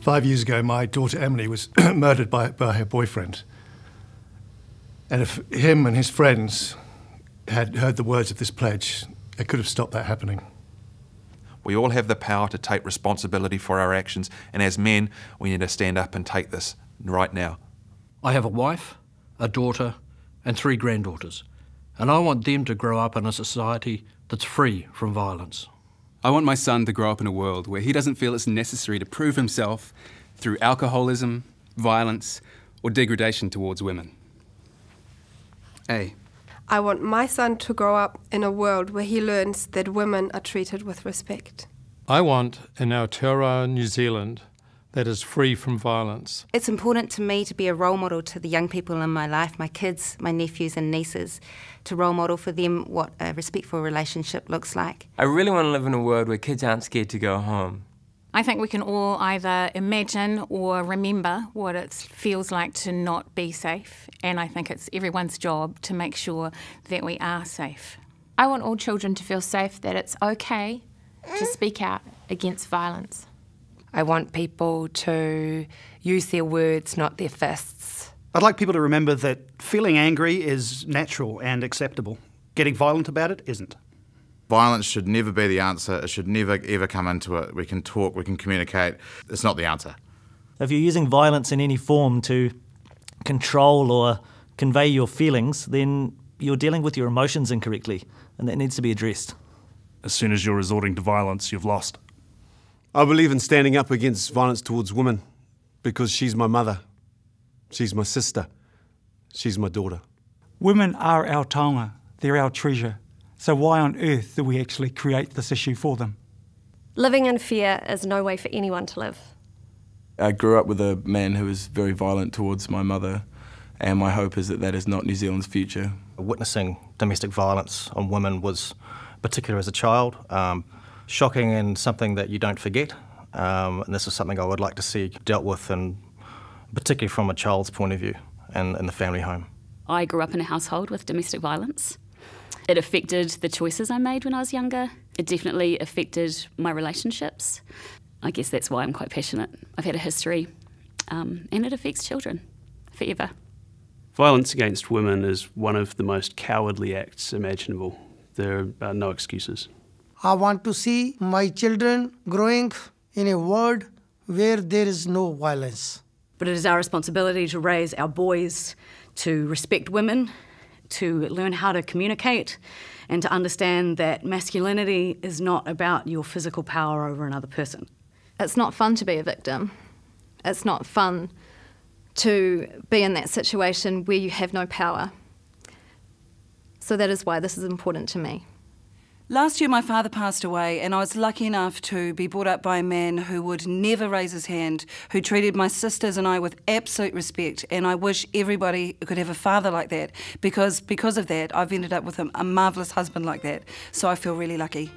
5 years ago, my daughter Emily was murdered by her boyfriend. And if him and his friends had heard the words of this pledge, they could have stopped that happening. We all have the power to take responsibility for our actions, and as men, we need to stand up and take this right now. I have a wife, a daughter, and 3 granddaughters, and I want them to grow up in a society that's free from violence. I want my son to grow up in a world where he doesn't feel it's necessary to prove himself through alcoholism, violence, or degradation towards women. A. I want my son to grow up in a world where he learns that women are treated with respect. I want an Aotearoa New Zealand that is free from violence. It's important to me to be a role model to the young people in my life, my kids, my nephews and nieces, to role model for them what a respectful relationship looks like. I really want to live in a world where kids aren't scared to go home. I think we can all either imagine or remember what it feels like to not be safe, and I think it's everyone's job to make sure that we are safe. I want all children to feel safe, that it's okay to speak out against violence. I want people to use their words, not their fists. I'd like people to remember that feeling angry is natural and acceptable. Getting violent about it isn't. Violence should never be the answer. It should never, ever come into it. We can talk, we can communicate. It's not the answer. If you're using violence in any form to control or convey your feelings, then you're dealing with your emotions incorrectly, and that needs to be addressed. As soon as you're resorting to violence, you've lost. I believe in standing up against violence towards women because she's my mother, she's my sister, she's my daughter. Women are our taonga, they're our treasure. So why on earth do we actually create this issue for them? Living in fear is no way for anyone to live. I grew up with a man who was very violent towards my mother, and my hope is that that is not New Zealand's future. Witnessing domestic violence on women was, particularly as a child, shocking and something that you don't forget. And this is something I would like to see dealt with, and particularly from a child's point of view and in the family home. I grew up in a household with domestic violence. It affected the choices I made when I was younger. It definitely affected my relationships. I guess that's why I'm quite passionate. I've had a history, and it affects children forever. Violence against women is one of the most cowardly acts imaginable. There are no excuses. I want to see my children growing in a world where there is no violence. But it is our responsibility to raise our boys to respect women, to learn how to communicate, and to understand that masculinity is not about your physical power over another person. It's not fun to be a victim. It's not fun to be in that situation where you have no power. So that is why this is important to me. Last year my father passed away, and I was lucky enough to be brought up by a man who would never raise his hand, who treated my sisters and I with absolute respect, and I wish everybody could have a father like that, because of that I've ended up with a marvellous husband like that, so I feel really lucky.